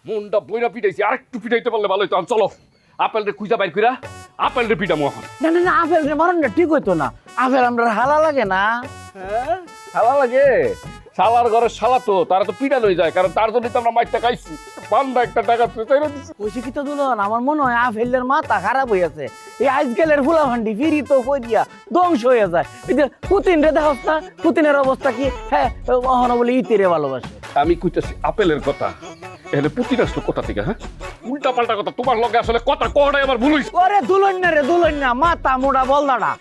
মনটা বইরা পিটাইছি, আর একটু পিটাইতে পারলে ভালো হইতো। চলো আপেল রে খুঁজা বাইর কইরা আপেল রে পিটামো এখন। না না না, আপেল রে মারণটা ঠিক হইতো না। আপেল আমরা হালা লাগে না। হ্যাঁ শালা লাগে, শালার ঘরে শালা তো তারা তো পিটান হয়ে যায়, কারণ তার জন্যই তো আমরা মাইরটা খাইছি। বান্দা একটা টাকা চাইরা দিছি। কইছে কি তো দুলন, আমার মনে হয় আপেলের মাথা খারাপ হইয়াছে। এই আজকালের ফুলা ভান্ডি ফিরি তো কই দিয়া ধ্বংস হয়ে যায়। এই যে পুতিন রে দেখছ না, পুতিনের অবস্থা কি? হ্যাঁ ওহনা বলে ইতিরে ভালোবাসে। আমি কইতাছি আপেলের কথা, এখানে পুতিন আসলো কোথা থেকে? হ্যাঁ উল্টা পাল্টা কথা, তোমার লগে আসলে কথা কটাই আমার ভুল হইছে। ওরে দুলন না রে দুলন না, মাথা মোটা বলদাটা।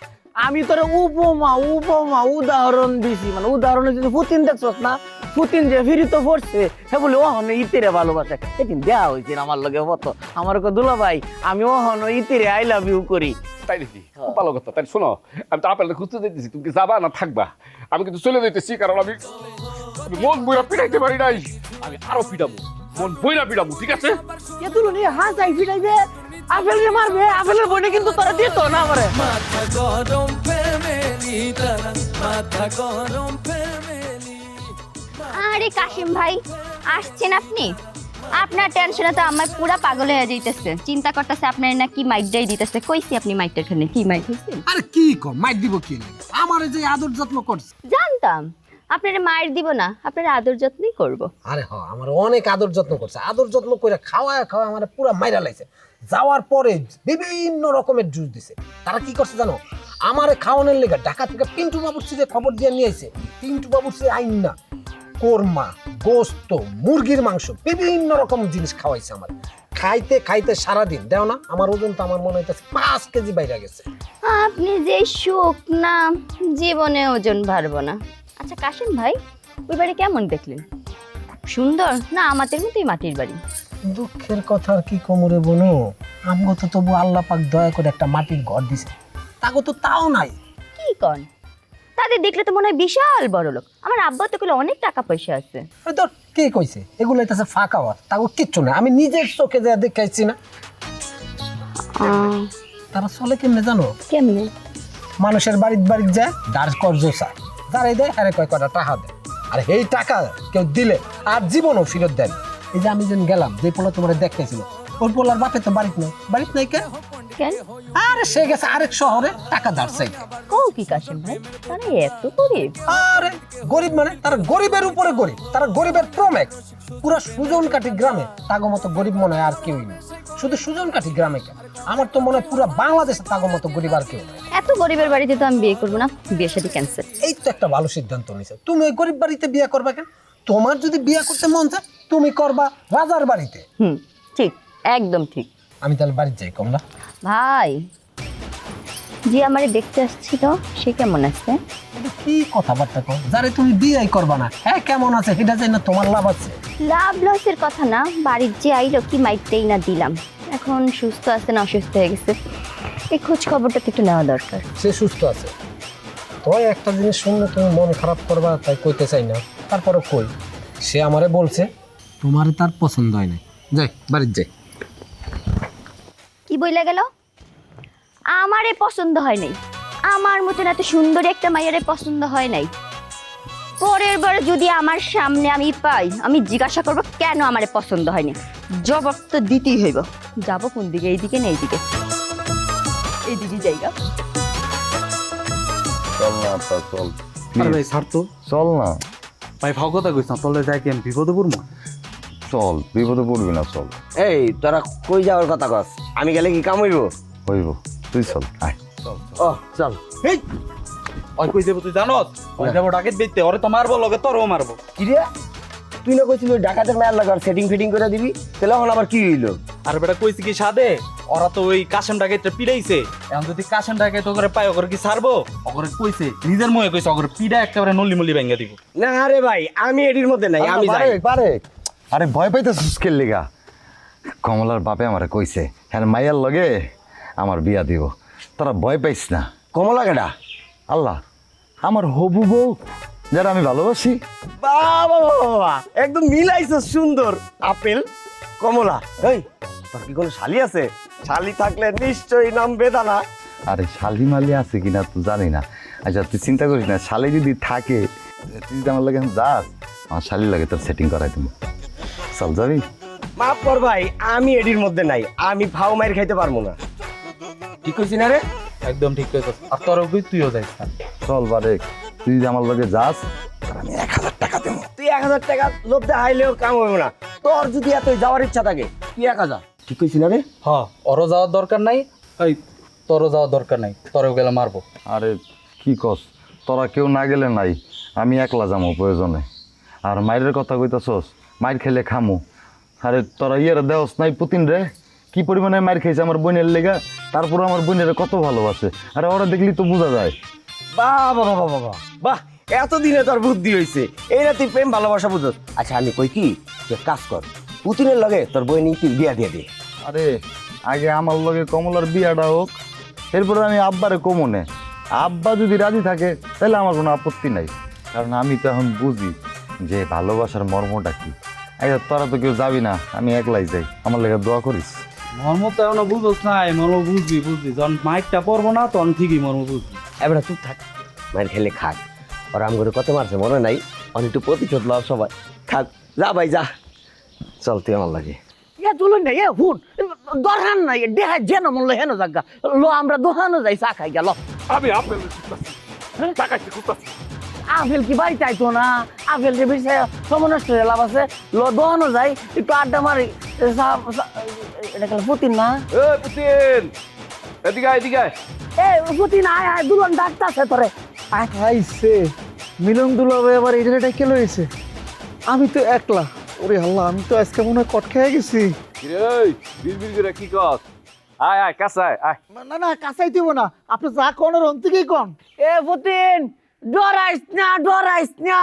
আমি তোরে উপমা উপমা উদাহরণ দিছি, মানে উদাহরণে যদি পুতিন দেখছস না, পুতিন যে ফিরি তো পড়ছে হ্যাঁ বলে ওহন ইতিরে ভালোবাসে। সেদিন দেওয়া হয়েছে আমার লগে মতো। আমার দুলা ভাই আমি ওহন ইতিরে আই লাভ ইউ করি। তাই নাকি? খুব ভালো কথা। তাই শোনো, আমি তো আপেলটা খুঁজতে দিতেছি, তুমি কি যাবা না থাকবা? আমি কিন্তু চলে যেতেছি, কারণ আমি মন বইরা পিটাইতে পারি নাই। আমি আরো পিটাবো, মন বইরা পিটাবো, ঠিক আছে? এ দুলন হ্যাঁ যাই ফিরাইবে, আপেল রে মারবে, আপেলের বনে কিন্তু তোরা দিত না আমারে। মাথা গরম ফ্যামিলি তারা, মাথা গরম ফ্যামিলি। আরে কাশিম ভাই আসছেন আপনি? আপনার টেনশনে তো আমার পুরা পাগল হয়ে যাইতেছে, চিন্তা করতেছে আপনার না কি মাইকটাই দিতেছে। কইছি আপনি মাইকটার খানে কি মাইক হইছেন? আরে কি কম মাইর দিব কি লাগে? আমার যে আদর যত্ন করছে। জানতাম আপনারা মায়ের দিব না, আপনারা আদর যত্নই করব। আরে হ আমার অনেক আদর যত্ন করছে, আদর যত্ন করে খাওয়া আমার পুরা মাইরা লাইছে। যাওয়ার পরে বিভিন্ন রকমের জুস দিছে। তারা কি করছে জানো? আমারে খাওয়ানোর লেগে ঢাকা থেকে পিন্টু বাবুর যে খবর দিয়ে নিয়ে আইছে। পিন্টু বাবুর যে আইন না, কোরমা, গোস্ত, মুরগির মাংস, বিভিন্ন রকম জিনিস খাওয়াইছে আমার। খাইতে খাইতে সারাদিন দেও না, আমার ওজন তো আমার মনে হইতেছে 5 কেজি বাইরে গেছে। আপনি যে সুখ না, জীবনে ওজন বাড়বো না। আচ্ছা কাশিম ভাই, ওই বাড়ি কেমন দেখলেন? সুন্দর না আমাদের মতোই মাটির বাড়ি? দুঃখের কথা আর কি কোমরে বনো, আমগো তো তবু আল্লাহ পাক দয়া করে একটা মাটির ঘর দিছে, তাগো তো তাও নাই। কি কন? তাদের দেখলে তো মনে হয় বিশাল বড় লোক। আমার আব্বা তো কইলো অনেক টাকা পয়সা আছে। আরে তোর কে কইছে? এগুলো হইতাছে ফাঁকা ওয়াজ, তাগো কিচ্ছু না। আমি নিজের চোখে যা দেখাইছি না। তারা চলে কেমনে জানো? কেমনে? মানুষের বাড়ির বাড়ির যায় দাঁড় কর্জ চায়, যারাই দেয় হ্যাঁ কয় কটা টাকা দেয়, আর এই টাকা কেউ দিলে আর জীবনও ফেরত দেন। এই যে আমি যেন গেলাম, যে পোলা তোমার দেখতেছিল, ওর পোলার বাপে তো বাড়িতে নাই। বাড়িতে নাই কে? কেন? আরে সে গেছে আরেক শহরে টাকা ধার চাই। কও কি কাশিম ভাই, তারা এত গরিব? আরে গরিব মানে তারা গরিবের উপরে গরিব, তারা গরিবের প্রোম্যাক্স। পুরা সুজনকাঠি গ্রামে তাগো মতো গরিব মনে হয় আর কেউই নেই। শুধু সুজনকাঠি গ্রামে কেন, আমার তো মনে হয় পুরা বাংলাদেশে তাগো মতো গরিব আর কেউ নেই। এত গরিবের বাড়িতে তো আমি বিয়ে করবো না, বিয়ে শাদী ক্যান্সেল। এই তো একটা ভালো সিদ্ধান্ত নিয়েছে। তুমি ওই গরিব বাড়িতে বিয়ে করবা কেন? তোমার যদি বিয়ে করতে মন চায় তুমি করবা রাজার বাড়িতে। ঠিক, একদম ঠিক। আমি তাহলে বাড়িতে যাই কমলা। ভাই যে আমারে দেখতে আসছিল সে কেমন আছে? এটা কি কথাবার্তা কর? যারে তুমি বিয়েই করবা না, হ্যাঁ কেমন আছে সেটা জানি না, তোমার লাভ আছে? লাভ লসের কথা না, বাড়ির যে আইলো কি মাইকটাই না দিলাম। এখন সুস্থ আছে না অসুস্থ হয়ে গেছে, এই খোঁজ খবরটা তো একটু নেওয়া দরকার। সে সুস্থ আছে। তোর একটা জিনিস শুনলে তুমি মন খারাপ করবা, তাই কইতে চাই না, তারপরে কই। সে আমারে বলছে তোমারে তার পছন্দ হয় না। যাই বাড়িতে যাই। কি বইলা গেল? আমারে পছন্দ হয় নাই? আমার মতন এত সুন্দরী একটা মাইয়ারে পছন্দ হয় নাই? পরের বার যদি আমার সামনে আমি পাই, আমি জিজ্ঞাসা করবো কেন আমারে পছন্দ হয়নি। জবাব তো দিতেই হইব। যাবো কোন দিকে? এইদিকে না এইদিকে? এইদিকে জায়গা। চল না তা চল। আরে ভাই ছাড় তো। চল না ভাই ফাও কথা কইছ না, তলে যাই কি আমি বিপদে পড়বো? চল, বিপদে পড়বি না, চল। এই তোরা কই যাওয়ার কথা কস? আমি গেলে কি কাম হইব? হইব, তুই চল আয়। ও চল। এই ওই কই যাবো তুই জানোস? ওই যাবো ডাকেত বেচতে, ওরে তো মারবো, লগে তোরও মারবো। কি রে, তুই না কইছিস ওই ডাকাতের মেয়ার লাগার সেটিং ফিটিং করে দিবি, তাহলে এখন আবার কি হইলো? আর বেটা কইছি কি সাদে, ওরা তো ওই কাশেম ডাকাইতে পিড়াইছে। এখন যদি কাশেম ডাকাইতে ওরে পায়, ওরে কি ছাড়বো? ওরে কইছে নিজের মুখে কইছে, ওরে পিড়া একেবারে নলি মলি ভাঙ্গা দিব। না রে ভাই, আমি এটির মধ্যে নাই, আমি যাই। পারে আরে ভয় পাইতেছিস কেন লিগা? কমলার বাপে আমারে কইছে হ্যাঁ মাইয়ার লগে আমার বিয়া দিব, তোরা ভয় পাইস না। কমলা কেডা? আল্লাহ, আমার হবু বউ যারা আমি ভালোবাসি। বাবা বাবা, একদম মিলাইছো সুন্দর। আপেল কমলা। এই তোর কি কোনো শালি আছে? শালি থাকলে নিশ্চয়ই নাম বেদানা। আরে শালি মালি আছে কিনা তুই জানি না। আচ্ছা তুই চিন্তা করিস না, শালি যদি থাকে, তুই যদি আমার লাগে যাস, আমার শালির লাগে তোর সেটিং করাই তুমি। চল যাবি? মাফ কর ভাই, আমি এডির মধ্যে নাই, আমি ফাও মাইর খাইতে পারবো না। ঠিক কইছি না রে? একদম ঠিক কইছস। আর তোর কই তুইও যাইস না। চল বারেক, তুই যদি আমার লগে যাস আর আমি 1000 টাকা দেবো। তুই 1000 টাকা লোভ দেখাইলেও কাম হবে না। তোর যদি এত যাওয়ার ইচ্ছা থাকে তুই 1000। ঠিক কইছি না রে? হ্যাঁ, ওরও যাওয়ার দরকার নাই, এই তোরও যাওয়ার দরকার নাই, তোরও গেলে মারবো। আরে কি কস, তোরা কেউ না গেলে নাই, আমি একলা যাবো প্রয়োজনে। আর মায়ের কথা কইতাছস, মায়ের খেলে খামু। আরে তোরা ইয়ের দেওস নাই পুতিন রে, কি পরিমাণে মায়ের খেয়েছে আমার বোনের লেগা, তারপর আমার বোনের কত ভালোবাসে। আরে ওরা দেখলি তো বোঝা যায়। বাহ বাহ বাহ বাহ বাহ বাহ, এতদিনে তোর বুদ্ধি হয়েছে, এই না তুই প্রেম ভালোবাসা বুঝছ। আচ্ছা আমি কই কি, তুই কাজ কর, পুতিনের লগে তোর বই নিয়ে তুই বিয়া দিয়ে দে। আরে আগে আমার লগে কমলার বিয়াটা হোক, এরপরে আমি আব্বারে কমনে। আব্বা যদি রাজি থাকে তাহলে আমার কোনো আপত্তি নাই, কারণ আমি তো এখন বুঝি যে ভালোবাসার মর্মটা কি। আচ্ছা তোরা তো কেউ যাবি না, আমি একলাই যাই, আমার লেগে দোয়া করিস। মর্ম তো এখনো বুঝোস নাই, মর্ম বুঝবি যখন মাইকটা পড়বো না তখন ঠিকই মর্ম বুঝবি। এবার চুপ থাক, মায়ের খেলে খাক। ওরা আম করে কত মারছে মনে নাই, অনেক একটু প্রতিশোধ লও সবাই। খাক, যা ভাই যা, চল তুই আমার লাগে। ইয়া চলুন না, এ হুন দরকার নাই, দেহা যেন মূল্য হেন জায়গা লো, আমরা দোকানও যাই চা খাই গেল। আমি আপেল টাকাইতে খুঁজতাছি। আপেল কি বাড়িতে আইতো না? আপেল যে বেশি সমনষ্ট হয়ে লাভ আছে, লো দোকানও যাই একটু আড্ডা মারি। এটা খেলে পুতিন না? এই পুতিন, এদিকে আয়, এদিকে আয়। এ পুতিন আয় আয়, দুলন ডাকতাছে তোরে। আইছে মিলন দুলাবে আবার এটা কে লইছে? আমি তো একলা। ওরে আল্লাহ, আমি তো আজকে মনে হয় কট খেয়ে গেছি। কিরে এই বিড়বিড় করে কি কস? আয় আয় কাছে আয় আয়। না না, কাছাই দিব না, আপনি যা কোন রন থেকেই কোন। এ পুতিন ডরাইস না,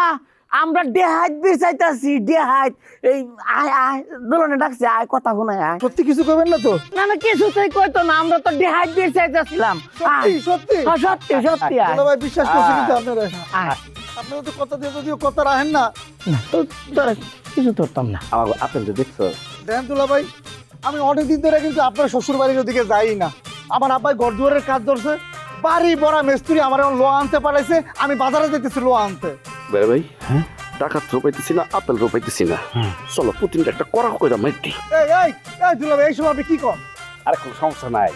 আমরা দেহাত বেচাইতাছি, দেহাত। এই আয় আয়, দুলনে ডাকছে, আয় কথা শুনে আয়। সত্যি কিছু করবেন না তো? না না, কিছু তাই কইতো না, আমরা তো দেহাত বেচাইতাছিলাম। সত্যি সত্যি হ্যাঁ, সত্যি সত্যি আয় দুলা ভাই বিশ্বাস করছি, কিন্তু আপনারা আয়। আপনারা তো কথা দিয়ে যদিও কথা রাখেন না। না তো ধরে কিছু ধরতাম না। আমার আপেল তো দেখছো? দেখেন দুলা ভাই, আমি অনেকদিন ধরে কিন্তু আপনার শ্বশুর বাড়ির ওদিকে যাই না। আমার আব্বাই ঘর দুয়ারের কাজ ধরছে, বাড়ি বড়া মিস্ত্রি আমার এখন লো আনতে পাঠাইছে, আমি বাজারে যেতেছি লো আনতে। বেরে ভাই, টাকা তো পাইতেছি না, আপেল তো পাইতেছি না। চলো পুতিনটা একটা করা কইরা মাইটি। এই এই এই দুলা ভাই, এই সময় আপনি কি কন? আরে কোনো সমস্যা নাই,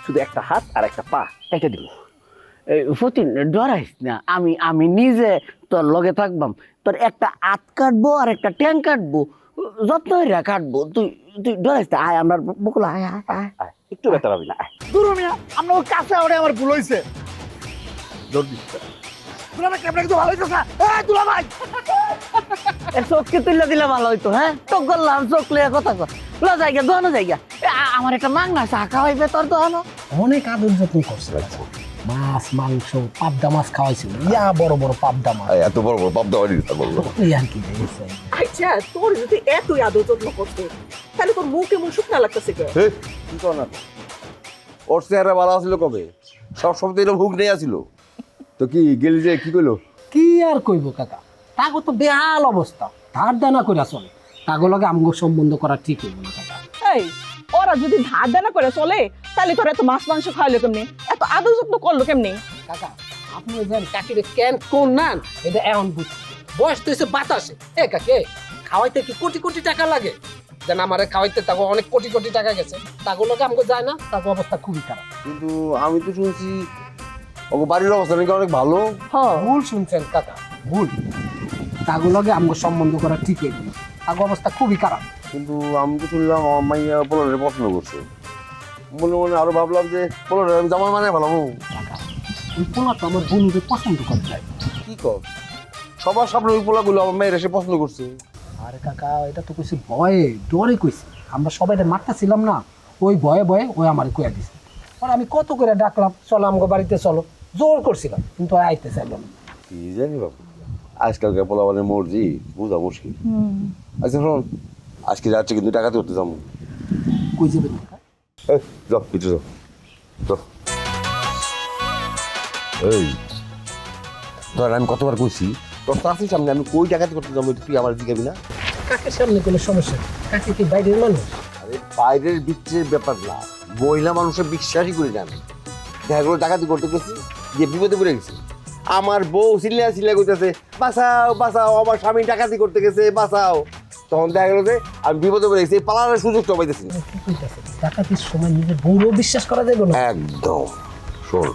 শুধু একটা হাত আর একটা পা কেটে দিব। পুতিন ডরাইস না, আমি নিজে তোর লগে থাকবাম। তোর একটা হাত কাটবো আর একটা ট্যাং কাটবো, যত্ন হইরা কাটবো। তুই তুই ডরাইস না, আয় আমার বকুল, আয় আয় আয়। আয়, একটু ব্যথা পাবি না, আয়। দূর মিয়া, আপনার কাছে ওরে আমার ভুল হইছে। জোর দিস না। দুলা ভাই ক্যামেরা কিন্তু ভালো হইতেছে। এই দুলা ভাই, চোখকে তুলে দিলে ভালো হইতো। হ্যাঁ, চোখ গল্লাম, চোখ লিয়ে কথা কর। লো জায়গা দোহানো জায়গা, আমার একটা মাংনা চা খাওয়াইবে তোর দোহানো। অনেক আদর যত্ন করছে বাচ্চা। মাছ মাংস পাবদা মাছ খাওয়াইছিল, ইয়া বড় বড় পাবদা মাছ। এত বড় বড় পাপ দেওয়া বললো। এই আর কি দেখেছে। আচ্ছা, তোর যদি এতই আদর যত্ন করতে, তাহলে তোর মুখ এমন শুকনা লাগতেছে কে? কি কর না, ওর চেহারা ভালো আসছিল কবে? সব সময় এরকম হুক নেই আসিল তো। কি গেলি যে কি কইলো? কি আর কইব কাকা, তাগো তো বেহাল অবস্থা, ধার দানা করে চলে। তাগো লগে আমগো সম্বন্ধ করা ঠিক হইব না কাকা। এই, ওরা যদি ধার দেনা করে চলে, তাহলে তোর এত মাছ মাংস খাওয়াইলো কেমনি, এত আদর যত্ন করলো কেমনি? কাকা আপনি জান কাকিরে কেন কোন নান, এটা এখন বুঝছি। বয়স তো এসে বাতাসে। এ কাকে খাওয়াইতে কি কোটি কোটি টাকা লাগে? যেন আমারে খাওয়াইতে তাগো অনেক কোটি কোটি টাকা গেছে, তাগো লগে আমগো যায় না, তাগো অবস্থা খুবই খারাপ। কিন্তু আমি তো শুনছি ওকে বাড়ির অবস্থা নাকি অনেক ভালো। ভুল শুনছেন কাকা, ভুল। তাগো লগে আমগো সম্বন্ধ করা ঠিক হইব না, তাগো অবস্থা খুবই খারাপ। কিন্তু আমি তো শুনলাম আমার মাইয়া পোলারে পছন্দ করছে। মনে মনে আরো ভাবলাম যে পোলারে আমি জামাই মানে ভালো। কাকা ওই পোলা তো আমার বন্ধুদের পছন্দ করে যায়। কি কর, সবার সামনে ওই পোলাগুলো আমার মেয়ের এসে পছন্দ করছে। আরে কাকা এটা তো কইছি ভয়ে, ডরে কইছি। আমরা সবাই মারতেছিলাম না, ওই ভয়ে ভয়ে ওই আমার কইয়া দিছে। আর আমি কত করে ডাকলাম, চলো আমগো বাড়িতে চলো, জোর করছিলাম, কিন্তু আইতে চাইল না। কি জানি বাবু, আজকালকার পোলাবানের মর্জি বোঝা মুশকিল। আচ্ছা শোন, আজকে যাচ্ছে কিন্তু টাকাতে করতে যাবো। কই যাবেন কাকা? যাও পিছু যাও। এই ধর, আমি কতবার কইছি তোর চাষির সামনে আমি কই ডাকাতি করতে যাবো, তুই আমার জিগাবি না? কাকের সামনে কোনো সমস্যা নেই, কাকে কি বাইরের মানুষ? আরে বাইরের বিচ্ছের ব্যাপার না, মহিলা মানুষের বিশ্বাসই করে জানে। দেখা গেলো ডাকাতি করতে গেছি, গিয়ে বিপদে পড়ে গেছি। আমার বউ সিলিয়া সিলিয়া করতেছে, বাঁচাও বাঁচাও, আমার স্বামী ডাকাতি করতে গেছে, বাঁচাও। তখন দেখা গেল যে আমি বিপদে পড়ে গেছি, এই পালানোর সুযোগটা পাইতেছি না। কি কইতাছে? ডাকাতির সময় নিজের বউরও বিশ্বাস করা যাবে না। একদম। শোন,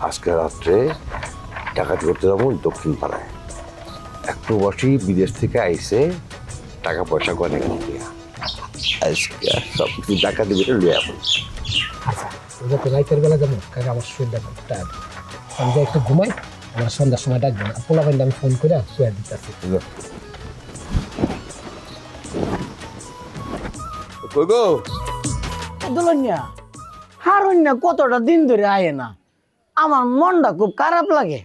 আজকে রাত্রে ডাকাতি করতে যাবো দক্ষিণ পাড়ায়। এক প্রবাসী বিদেশ থেকে আইসে টাকা পয়সা অনেক দিয়া আজকে সব কিছু ডাকাতি করে লিয়ে আসবো। আচ্ছা, ওটা তো রাইতের বেলা যাবো, কারণ আমার শরীরটা খুব টায়ার্ড। আমি যাই একটু ঘুমাই, আমার সন্ধ্যার সময় ডাকবো না। পোলা বাইন্দা আমি ফোন করে শুয়ে দিতেছি। কই গো? দুলনিয়া হারুন্যা কতটা দিন ধরে আয় না, আমার মনটা খুব খারাপ লাগে।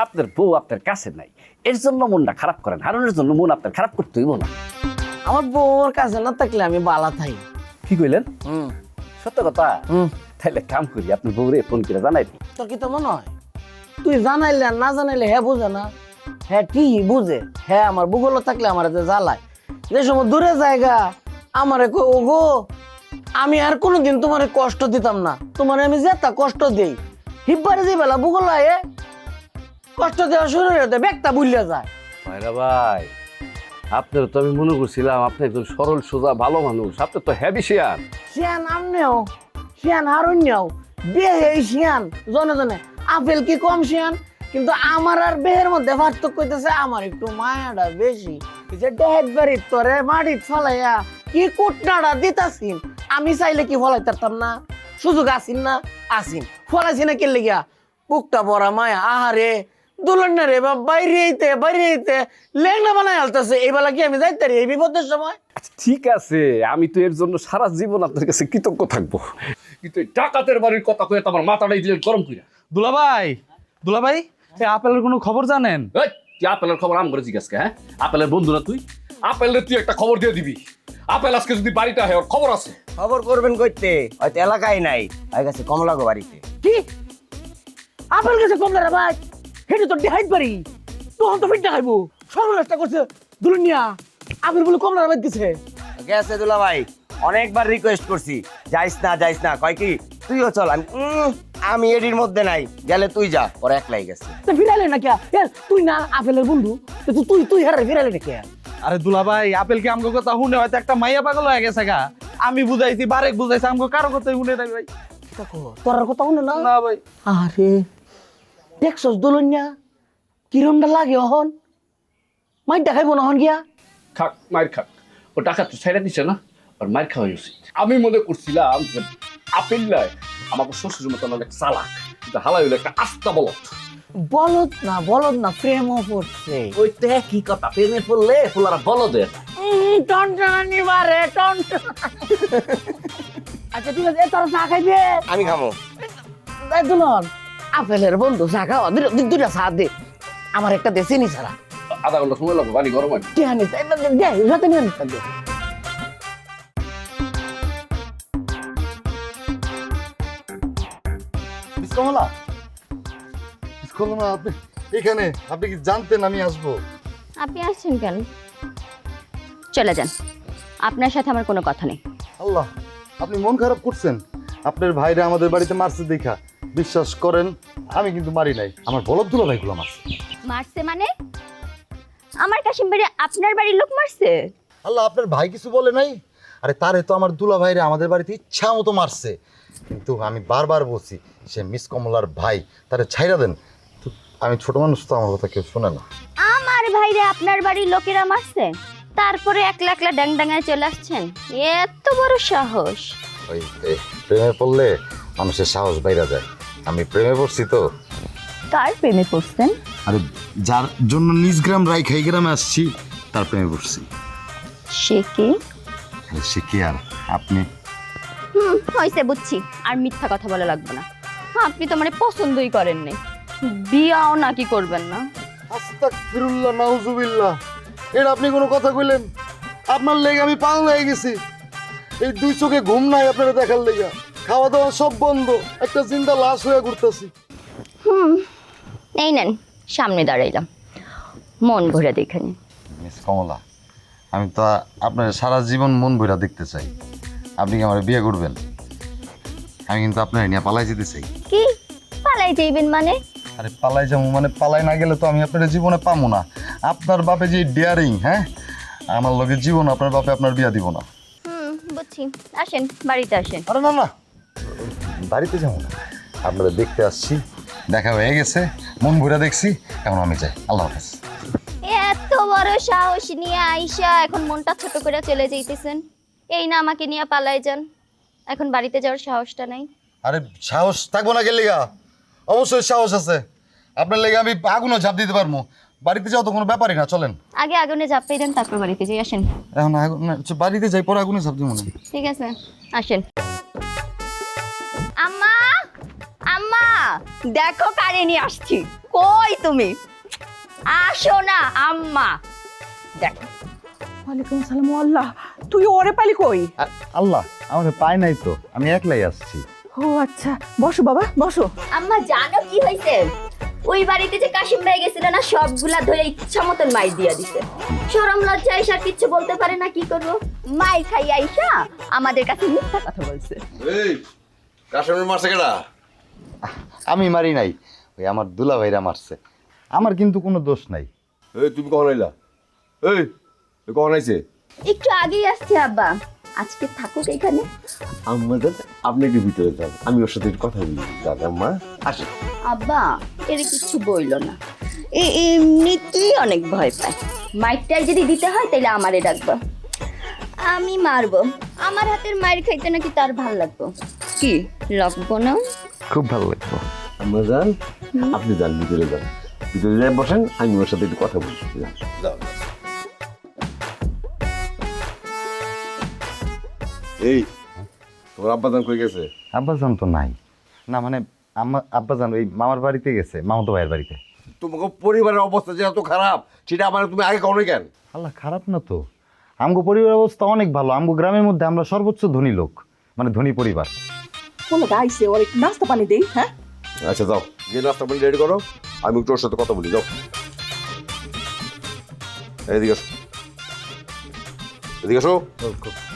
আপনার বউ আপনার কাছে নাই, এর জন্য মনটা খারাপ করেন। হারুনের জন্য মন আপনার খারাপ করতে হইব না। আমার বউর কাছে না থাকলে আমি বালা থাকি। কি কইলেন? সত্য কথা? হুম। তাহলে কাম করি, আপনার বউরে ফোন করে জানাই দিই। তোর কি তো মনে হয় তুই জানাইলে আর না জানাইলে হ্যাঁ বুঝে না? হ্যাঁ ঠিকই বুঝে। হ্যাঁ আমার বুগলো থাকলে আমার জ্বালায়। যে সময় দূরে জায়গা আমারে কই, ও গো আমি আর কোনোদিন তোমারে কষ্ট দিতাম না, তোমারে আমি যেটা কষ্ট দেই হিব্বারে যে বেলা বুগল আয়ে কষ্ট দেওয়া শুরু হয়ে যায়, ব্যাগটা বুঝলে যায়। ভাইরা ভাই, আপনার তো আমি মনে করছিলাম আপনি একজন সরল সোজা ভালো মানুষ, আপনি তো হ্যাভি শেয়ার। শিয়ান আমনেও শিয়ান হারুন্যাও বেহে শিয়ান জনে জনে। আপেল কি কম শিয়ান, কিন্তু আমার আর বেহের মধ্যে পার্থক্য হইতেছে আমার একটু মায়াটা বেশি। এই যে ডেহের বাড়ির তোরে মাটিত ফলাইয়া কি কুটনাটা দিতাছিন, আমি চাইলে কি ফলাইতে পারতাম না? সুযোগ আসিন না? আসিন। ফলাইছি না কে লেগিয়া? বুকটা ভরা মায়া। আহারে দুলন রে বা বাইরে এইতে লেংনা বানায় আলতাছে। এই বেলা কি আমি যাইতে রে এই বিপদের সময়? আচ্ছা ঠিক আছে, আমি তো এর জন্য সারা জীবন আপনার কাছে কৃতজ্ঞ থাকবো, কিন্তু এই ডাকাতের বাড়ির কথা কয়ে তো আমার মাথাটাই দিলেন গরম কইরা। দুলাভাই, দুলাভাই, এই আপেলের কোনো খবর জানেন? এই, তুই আপেলের খবর আম করে জিজ্ঞাসা, হ্যাঁ? আপেলের বন্ধু না তুই? আপেলের তুই একটা খবর দিয়ে দিবি। আপেল আজকে যদি বাড়িতে হয়, ওর খবর আছে। খবর করবেন কইতে, হয়তো এলাকায় নাই, হয়ে গেছে কমলা গো বাড়িতে। কি আপেল গেছে কমলা রে ভাই? হেঁটে তো দেখাইতে পারি, তখন তো ফিটটা খাইবো। সর্বনাশটা করছে দুলনিয়া, আপেল বলে কমলা রে গেছে। গেছে দুলা ভাই, অনেকবার রিকোয়েস্ট করছি যাইস না, কয় কি তুইও চল। আমি এডির মধ্যে নাই, গেলে তুই যা, পরে একলাই গেছে। তো ফিরাইলে না কে? তুই না আপেলের বন্ধু, তো তুই হারে ফিরাইলে না কে? আরে দুলাভাই, আপেল কি আমগো কথা শুনে হয়তো একটা মাইয়া পাগল হয়ে গেছে গা। আমি বুঝাইছি, বারেক বুঝাইছি, আমগো কারো কথাই শুনে নাই ভাই। তোর কথা শুনে না? না ভাই। আরে দেখছস দুলনিয়া কিরমটা লাগে অহন? মাইর দেখাইবো না হন গিয়া? খাক, মায়ের খাক, ও টাকা তো ছাইড়া দিছে না, আর মায়ের খাওয়াই উচিত। আমি মনে করছিলাম যে আপেল নয়, আমাকে শ্বশুর মতন অনেক চালাক, কিন্তু হালাই হলো একটা আস্তা বলত। বলদ না প্রেমও পড়ছে। ওই তো একই কথা, প্রেমে পড়লে ফুলারা বলদের। টনটনানি বারে আচ্ছা ঠিক আছে, তোরা চা খাইবে? আমি খামো। দুলন আপেলের বন্ধু চা খাওয়া, দুইটা চা দে, আমার একটা দে চিনি ছাড়া। আধা ঘন্টা সময় লাগবে, পানি গরম হয়। সাথে নিয়ে নিতে দে। কমলা, কমলা, আপনি এখানে? আপনি কি জানতেন আমি আসবো? আপনি আসছেন কেন? চলে যান, আপনার সাথে আমার কোনো কথা নেই। আল্লাহ, আপনি মন খারাপ করছেন? আপনার ভাইরা আমাদের বাড়িতে মারছে দেখা। বিশ্বাস করেন, আমি কিন্তু মারি নাই, আমার বলদ দুলা ভাইগুলো মারছে। মারছে মানে? আমার কাশিম বাড়ি আপনার বাড়ির লোক মারছে? আল্লাহ, আপনার ভাই কিছু বলে নাই? আরে তারে তো আমার দুলা ভাইরা আমাদের বাড়িতে ইচ্ছা মতো মারছে, কিন্তু আমি বারবার বলছি সে মিস কমলার ভাই, তারে ছাইরা দেন। তো আমি ছোট মানুষ, তো আমার কথা কেউ শোনে না। আমার ভাইরে আপনার বাড়ির লোকেরা মারছে, তারপরে একলা একলা ডাংডাঙায় চলে আসছেন? এত বড় সাহস! ওই প্রেমে পড়লে মানুষের সাহস বাইরা যায়। আমি প্রেমে পড়ছি তো। কার প্রেমে পড়ছেন? আরে যার জন্য নিজ গ্রাম রাইখাই গ্রামে আসছি, তার প্রেমে পড়ছি। সে কি? সে কি আর আপনি? হয়েছে, বুঝছি, আর মিথ্যা কথা বলা লাগবে না। আপনি তো মানে পছন্দই করেন নাই, বিয়াও নাকি করবেন না? আস্তাগফিরুল্লাহ, নাউজুবিল্লাহ, এটা আপনি কোনো কথা কইলেন? আপনার লেগে আমি পাগল হয়ে গেছি। এই দুই চোখে ঘুম নাই আপনারা দেখার লেগে, খাওয়া দাওয়া সব বন্ধ, একটা জিন্দা লাশ হয়ে ঘুরতেছি। এই নেন, সামনে দাঁড়াইলাম, মন ভরে দেখে নিন। মিস কমলা, আমি তো আপনার সারা জীবন মন ভইরা দেখতে চাই। আপনি কি আমার বিয়ে করবেন? আমি কিন্তু আপনার নিয়ে পালাই যেতে চাই। কি পালাই যাইবেন মানে? আরে পালাই যাবো মানে, পালাই না গেলে তো আমি আপনার জীবনে পাবো না। আপনার বাপে যে ডেয়ারিং, হ্যাঁ, আমার লগে জীবন আপনার বাপে আপনার বিয়া দিব না। বুঝছি, আসেন বাড়িতে আসেন। আরে না না, বাড়িতে যাবো না, আপনারা দেখতে আসছি, দেখা হয়ে গেছে, মন ভরে দেখছি, এখন আমি যাই, আল্লাহ হাফেজ। এত বড় সাহস নিয়ে আইসা এখন মনটা ছোট করে চলে যাইতেছেন। এই না আমাকে নিয়ে পালাই যান, এখন বাড়িতে যাওয়ার সাহসটা নাই। আরে সাহস থাকবো না গেলে গা, অবশ্যই সাহস আছে। আপনার লেগে আমি আগুনও ঝাঁপ দিতে পারবো, বাড়িতে যাও তো কোনো ব্যাপারই না, চলেন। আগে আগুনে ঝাঁপিয়ে দেন, তারপর বাড়িতে যাই, আসেন। এখন আগুন না, বাড়িতে যাই পরে আগুনে ঝাঁপ দিব না। ঠিক আছে, আসেন। আম্মা, আম্মা, দেখো কারে নিয়ে আসছি। কই তুমি? আসো না আম্মা, দেখো। ওয়ালাইকুম সালাম। আল্লাহ, তুই ওরে পালি কই? আল্লাহ, আমার পায় নাই তো, আমি একলাই আসছি। ও আচ্ছা, বসো বাবা বসো। আম্মা জানো কি হয়েছে? ওই বাড়িতে যে কাশিম ভাই গেছিল না, সবগুলা ধরে ইচ্ছা মতন মাই দিয়া দিছে। শরম লজ্জা আইসা কিচ্ছু বলতে পারে না, কি করবো? মাই খাই আইসা আমাদের কাছে মিথ্যা কথা বলছে। এই কাশেমের মারছে কেডা? আমি মারি নাই, ওই আমার দুলা ভাইরা মারছে, আমার কিন্তু কোনো দোষ নাই। এই তুমি কখন আইলা? এই কখন আইছে? একটু আগেই আসছে আব্বা, আজকে থাকুক এখানে। আমাদের আপনি একটু ভিতরে যান, আমি ওর সাথে একটু কথা বলি। দাদা মা আসে। আব্বা এর কিছু বইলো না, এমনিতেই অনেক ভয় পায়। মাইকটাই যদি দিতে হয় তাহলে আমারে ডাকবা, আমি মারবো। আমার হাতের মায়ের খাইতে নাকি তার ভাল লাগবো। কি লাগবো না? খুব ভালো লাগতো। আমরা যান, আপনি যান ভিতরে যান, ভিতরে যাই বসেন, আমি ওর সাথে একটু কথা বলছি। যাও। এই তোমার আব্বাজান কই গেছে? আব্বাজান তো নাই। না মানে আব্বাজান ওই মামার বাড়িতে গেছে, মামাতো ভাইয়ের বাড়িতে। তোমাকে পরিবারের অবস্থা যে এত খারাপ সেটা আমার তুমি আগে কখনো কেন? আল্লাহ, খারাপ না তো, আমগো পরিবারের অবস্থা অনেক ভালো। আমগো গ্রামের মধ্যে আমরা সর্বোচ্চ ধনী লোক, মানে ধনী পরিবার। বলে গাইছে ওর একটু নাস্তা পানি দেই। হ্যাঁ আচ্ছা যাও, গিয়ে নাস্তা পানি রেডি করো, আমি একটু ওর সাথে কথা বলি। যাও, এদিকে আসো, এদিকে আসো।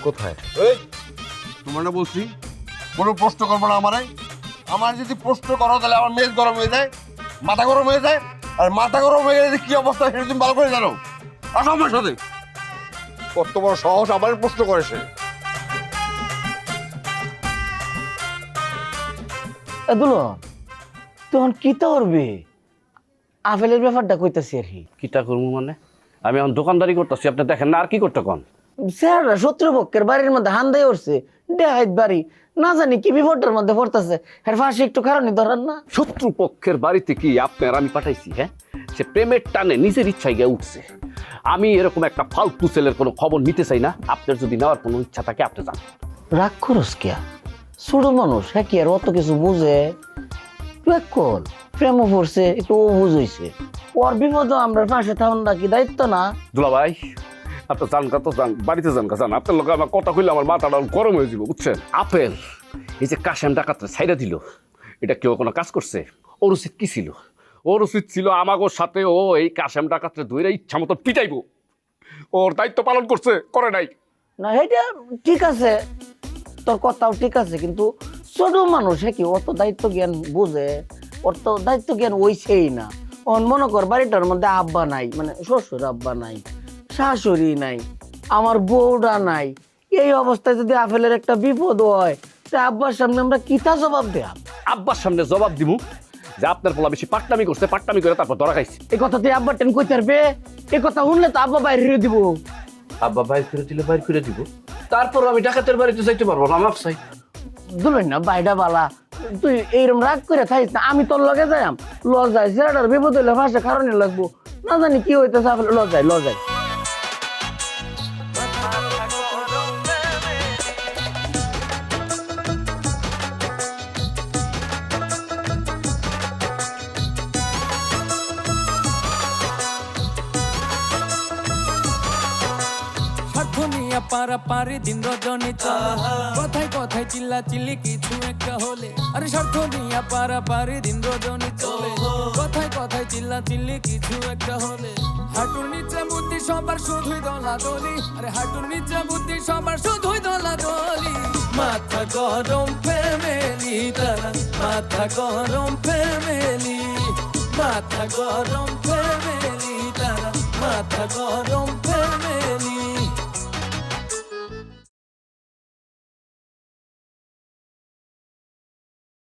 কোথায়? এই তোমার না বলছি কোনো প্রশ্ন করবো না আমারে। আমার যদি প্রশ্ন করো তাহলে আমার মেজ গরম হয়ে যায়, মাথা গরম হয়ে যায়, আর মাথা গরম হয়ে গেলে কি অবস্থা সেটা তুমি ভালো করে জানো। আসো আমার সাথে। কত বড় সাহস আবার প্রশ্ন করে সে। দুলো তখন কি করবে? আপেলের ব্যাপারটা কইতাছি আর কি। কিটা করবো মানে? আমি এখন দোকানদারি করতেছি, আপনি দেখেন না, আর কি করতে কন? স্যাররা শত্রুপক্ষের বাড়ির মধ্যে হান্দাই উঠছে, ডেহাইত বাড়ি, না জানি কি বিপদের মধ্যে পড়তেছে। এর ফাঁসি একটু কারণে ধরান না। শত্রুপক্ষের বাড়িতে কি আপনার আমি পাঠাইছি? হ্যাঁ, সে প্রেমের টানে নিজের ইচ্ছায় গিয়ে উঠছে। আমি এরকম একটা ফালতু ছেলের কোনো খবর নিতে চাই না। আপনার যদি নেওয়ার কোনো ইচ্ছা থাকে আপনি যান। রাগ করস কে? ছোট মানুষ, হ্যাঁ কি আর অত কিছু বুঝে? কল প্রেমও পড়ছে, একটু ও বুঝেছে। ওর বিপদ আমরা পাশে থাকুন কি দায়িত্ব না? দুলা ভাই আপনি যান কা তো যান, বাড়িতে যান কা যান। আপনার লোক আমার কথা কইলে আমার মাথাটা গরম হয়ে যাব, বুঝছেন? আপেল এই যে কাশেম ডাকাতরা ছাইড়া দিল, এটা কেউ কোনো কাজ করছে? ওর উচিত কি ছিল? ওর উচিত ছিল আমাগোর সাথে ও এই কাশেম ডাকাতরে ধইরা ইচ্ছা মতো পিটাইব। ওর দায়িত্ব পালন করছে, করে নাই। না এটা ঠিক আছে, তোর কথাও ঠিক আছে, কিন্তু ছোট মানুষ, হ্যাঁ কি অত দায়িত্ব জ্ঞান বুঝে? ওর তো দায়িত্ব জ্ঞান ওইছেই না। ওর মনে কর বাড়িটার মধ্যে আব্বা নাই, মানে শ্বশুর আব্বা নাই, শাশুড়ি নাই, আমার বউটা নাই। এই অবস্থায় যদি আপেলের একটা বিপদ হয়, তা আব্বার সামনে আমরা কিতা জবাব দেব? আব্বার সামনে জবাব দিব যে আপনার পোলা বেশি পাট্টামি করছে, পাট্টামি করে তারপর ধরা খাইছে। এই কথা তুই আব্বার টেন কইতে পারবে? এই কথা শুনলে তো আব্বা বাইরে দিব। আব্বা বাইর করে দিলে বাইর করে দিব, তারপর আমি ডাকাতের বাড়িতে যাইতে পারবো না। মাপ চাই। দুলই না বাইডা বালা, তুই এইরকম রাগ করে থাইস না। আমি তোর লগে যাইম, লজাই সেটার বিপদ হইলে ভাষা কারণে লাগবো, না জানি কি হইতেছে। লজাই লজাই পারা পারি দিন রজনী চলে, কথায় কথায় চিল্লা চিল্লি কিছু একটা হলে। আরে স্বার্থ নিয়া পারা পারি দিন রজনী চলে, কথায় কথায় চিল্লা চিল্লি কিছু একটা হলে। হাঁটুর নিচে বুদ্ধি সবার শুধুই দলাদলি, আরে হাঁটুর নিচে বুদ্ধি সবার শুধুই দলাদলি। মাথা গরম ফ্যামিলি তারা, মাথা গরম ফ্যামিলি, মাথা গরম ফ্যামিলি তারা, মাথা গরম ফ্যামিলি।